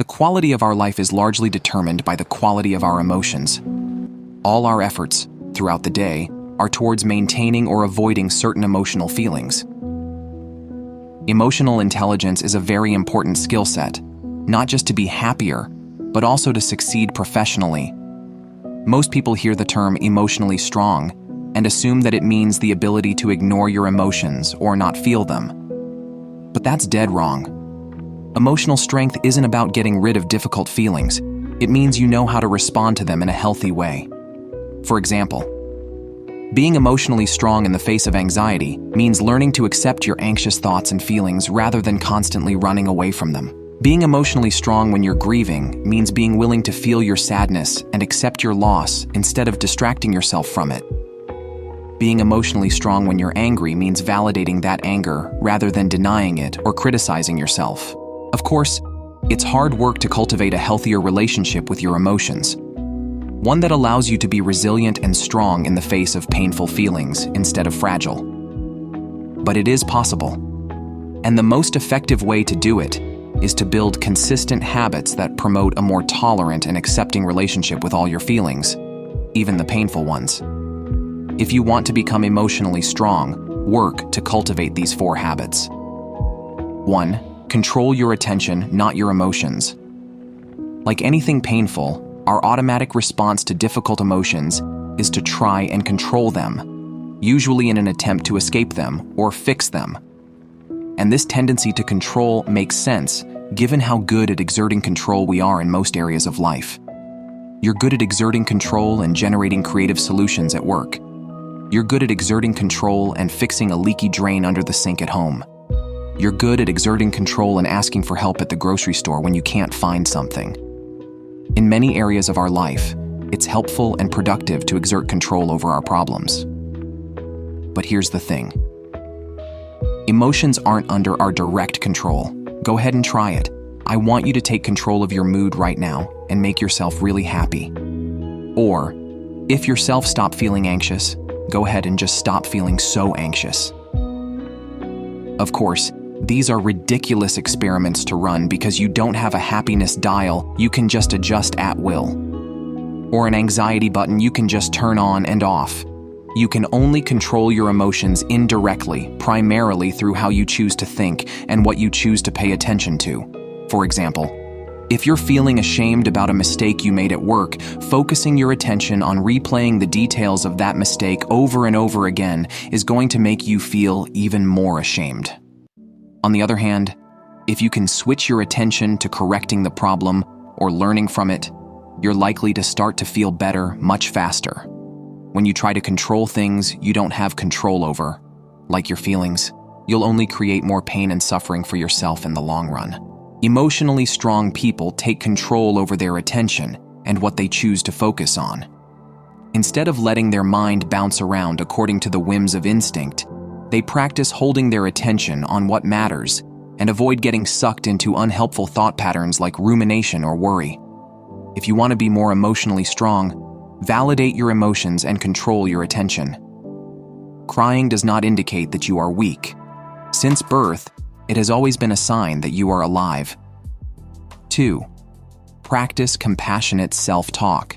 quality of our life is largely determined by the quality of our emotions. All our efforts, throughout the day, are towards maintaining or avoiding certain emotional feelings. Emotional intelligence is a very important skill set, not just to be happier, but also to succeed professionally. Most people hear the term emotionally strong and assume that it means the ability to ignore your emotions or not feel them. But that's dead wrong. Emotional strength isn't about getting rid of difficult feelings. It means you know how to respond to them in a healthy way. For example, being emotionally strong in the face of anxiety means learning to accept your anxious thoughts and feelings rather than constantly running away from them. Being emotionally strong when you're grieving means being willing to feel your sadness and accept your loss instead of distracting yourself from it. Being emotionally strong when you're angry means validating that anger rather than denying it or criticizing yourself. Of course, it's hard work to cultivate a healthier relationship with your emotions, one that allows you to be resilient and strong in the face of painful feelings instead of fragile. But it is possible, and the most effective way to do it is to build consistent habits that promote a more tolerant and accepting relationship with all your feelings, even the painful ones. If you want to become emotionally strong, work to cultivate these 4 habits. 1. Control your attention, not your emotions. Like anything painful, our automatic response to difficult emotions is to try and control them, usually in an attempt to escape them or fix them. And this tendency to control makes sense, given how good at exerting control we are in most areas of life. You're good at exerting control and generating creative solutions at work. You're good at exerting control and fixing a leaky drain under the sink at home. You're good at exerting control and asking for help at the grocery store when you can't find something. In many areas of our life, it's helpful and productive to exert control over our problems. But here's the thing. Emotions aren't under our direct control. Go ahead and try it. I want you to take control of your mood right now and make yourself really happy. Or, if yourself stop feeling anxious, go ahead and just stop feeling so anxious. Of course, these are ridiculous experiments to run because you don't have a happiness dial you can just adjust at will, or an anxiety button you can just turn on and off. You can only control your emotions indirectly, primarily through how you choose to think and what you choose to pay attention to. For example, if you're feeling ashamed about a mistake you made at work, focusing your attention on replaying the details of that mistake over and over again is going to make you feel even more ashamed. On the other hand, if you can switch your attention to correcting the problem or learning from it, you're likely to start to feel better much faster. When you try to control things you don't have control over, like your feelings, you'll only create more pain and suffering for yourself in the long run. Emotionally strong people take control over their attention and what they choose to focus on. Instead of letting their mind bounce around according to the whims of instinct, they practice holding their attention on what matters and avoid getting sucked into unhelpful thought patterns like rumination or worry. If you want to be more emotionally strong, validate your emotions and control your attention. Crying does not indicate that you are weak. Since birth, it has always been a sign that you are alive. 2. Practice compassionate self-talk.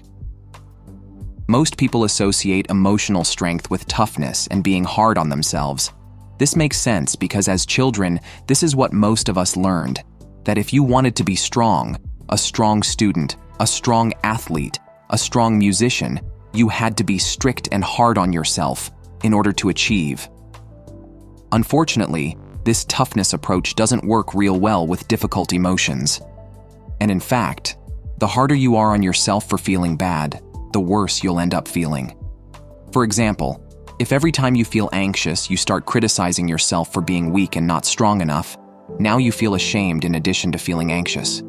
Most people associate emotional strength with toughness and being hard on themselves. This makes sense because as children, this is what most of us learned, that if you wanted to be strong, a strong student, a strong athlete, a strong musician, you had to be strict and hard on yourself in order to achieve. Unfortunately, this toughness approach doesn't work real well with difficult emotions. And in fact, the harder you are on yourself for feeling bad, the worse you'll end up feeling. For example, if every time you feel anxious you start criticizing yourself for being weak and not strong enough, now you feel ashamed in addition to feeling anxious,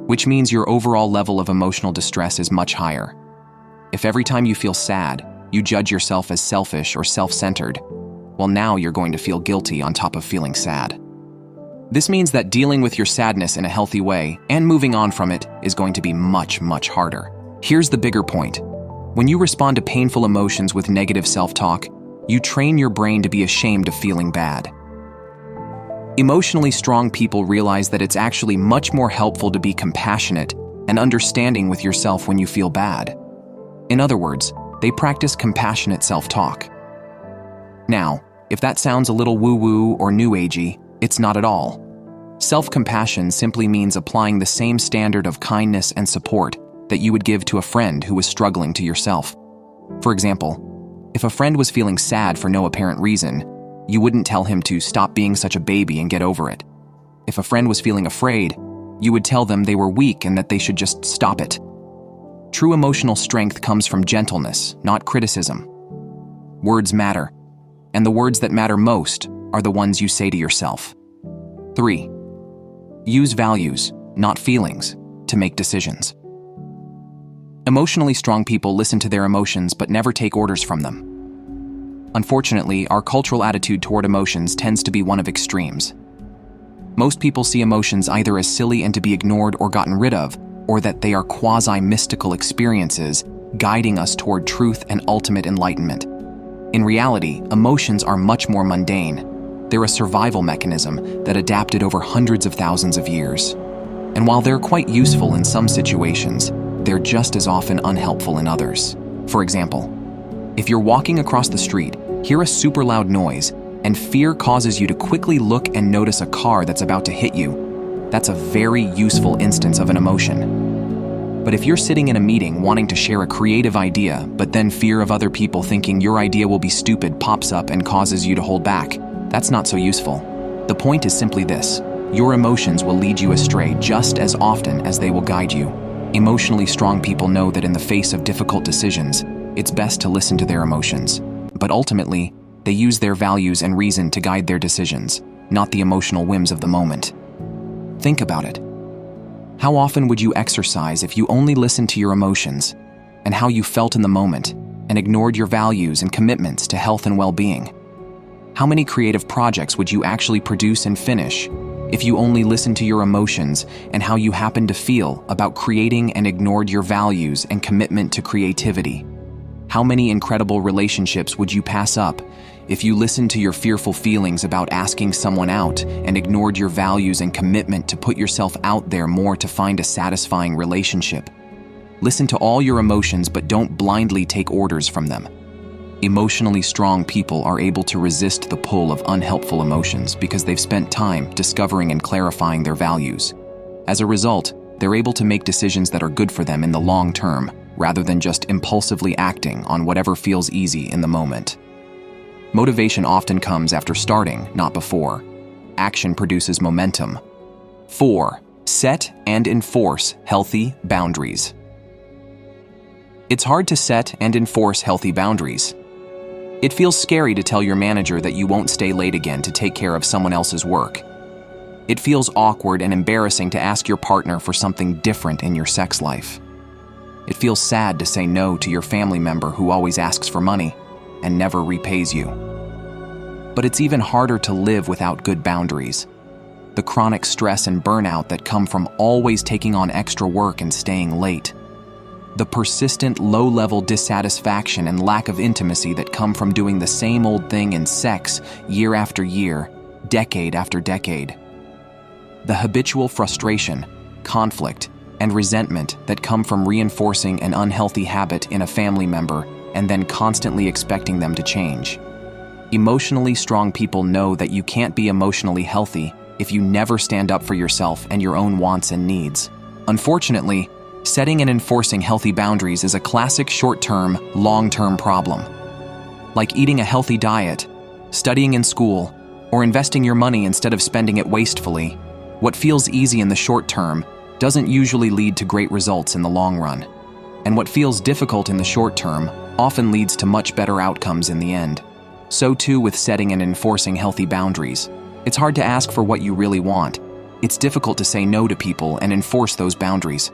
which means your overall level of emotional distress is much higher. If every time you feel sad, you judge yourself as selfish or self-centered, well, now you're going to feel guilty on top of feeling sad. This means that dealing with your sadness in a healthy way and moving on from it is going to be much, much harder. Here's the bigger point. When you respond to painful emotions with negative self-talk, you train your brain to be ashamed of feeling bad. Emotionally strong people realize that it's actually much more helpful to be compassionate and understanding with yourself when you feel bad. In other words, they practice compassionate self-talk. Now, if that sounds a little woo-woo or new agey, it's not at all. Self-compassion simply means applying the same standard of kindness and support that you would give to a friend who was struggling to yourself. For example, if a friend was feeling sad for no apparent reason, you wouldn't tell him to stop being such a baby and get over it. If a friend was feeling afraid, you would tell them they were weak and that they should just stop it. True emotional strength comes from gentleness, not criticism. Words matter, and the words that matter most are the ones you say to yourself. 3. Use values, not feelings, to make decisions. Emotionally strong people listen to their emotions but never take orders from them. Unfortunately, our cultural attitude toward emotions tends to be one of extremes. Most people see emotions either as silly and to be ignored or gotten rid of, or that they are quasi-mystical experiences guiding us toward truth and ultimate enlightenment. In reality, emotions are much more mundane. They're a survival mechanism that adapted over hundreds of thousands of years. And while they're quite useful in some situations, they're just as often unhelpful in others. For example, if you're walking across the street, hear a super loud noise, and fear causes you to quickly look and notice a car that's about to hit you, that's a very useful instance of an emotion. But if you're sitting in a meeting wanting to share a creative idea, but then fear of other people thinking your idea will be stupid pops up and causes you to hold back, that's not so useful. The point is simply this: your emotions will lead you astray just as often as they will guide you. Emotionally strong people know that in the face of difficult decisions, it's best to listen to their emotions. But ultimately, they use their values and reason to guide their decisions, not the emotional whims of the moment. Think about it. How often would you exercise if you only listened to your emotions and how you felt in the moment and ignored your values and commitments to health and well-being? How many creative projects would you actually produce and finish if you only listened to your emotions and how you happened to feel about creating and ignored your values and commitment to creativity? How many incredible relationships would you pass up if you listened to your fearful feelings about asking someone out and ignored your values and commitment to put yourself out there more to find a satisfying relationship? Listen to all your emotions, but don't blindly take orders from them. Emotionally strong people are able to resist the pull of unhelpful emotions because they've spent time discovering and clarifying their values. As a result, they're able to make decisions that are good for them in the long term, rather than just impulsively acting on whatever feels easy in the moment. Motivation often comes after starting, not before. Action produces momentum. 4. Set and enforce healthy boundaries. It's hard to set and enforce healthy boundaries. It feels scary to tell your manager that you won't stay late again to take care of someone else's work. It feels awkward and embarrassing to ask your partner for something different in your sex life. It feels sad to say no to your family member who always asks for money and never repays you. But it's even harder to live without good boundaries. The chronic stress and burnout that come from always taking on extra work and staying late. The persistent low-level dissatisfaction and lack of intimacy that come from doing the same old thing in sex year after year, decade after decade. The habitual frustration, conflict, and resentment that come from reinforcing an unhealthy habit in a family member and then constantly expecting them to change. Emotionally strong people know that you can't be emotionally healthy if you never stand up for yourself and your own wants and needs. Unfortunately, setting and enforcing healthy boundaries is a classic short-term, long-term problem. Like eating a healthy diet, studying in school, or investing your money instead of spending it wastefully, what feels easy in the short term doesn't usually lead to great results in the long run. And what feels difficult in the short term often leads to much better outcomes in the end. So too with setting and enforcing healthy boundaries. It's hard to ask for what you really want. It's difficult to say no to people and enforce those boundaries.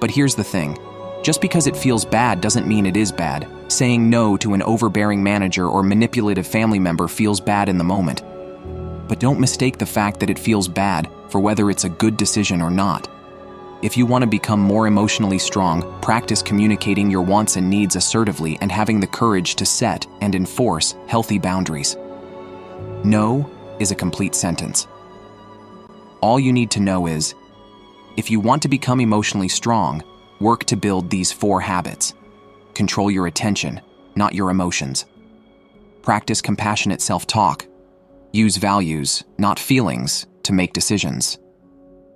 But here's the thing. Just because it feels bad doesn't mean it is bad. Saying no to an overbearing manager or manipulative family member feels bad in the moment. But don't mistake the fact that it feels bad for whether it's a good decision or not. If you want to become more emotionally strong, practice communicating your wants and needs assertively and having the courage to set and enforce healthy boundaries. No is a complete sentence. All you need to know is, if you want to become emotionally strong, work to build these 4 habits. Control your attention, not your emotions. Practice compassionate self-talk. Use values, not feelings, to make decisions.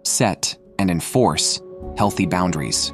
Set and enforce healthy boundaries.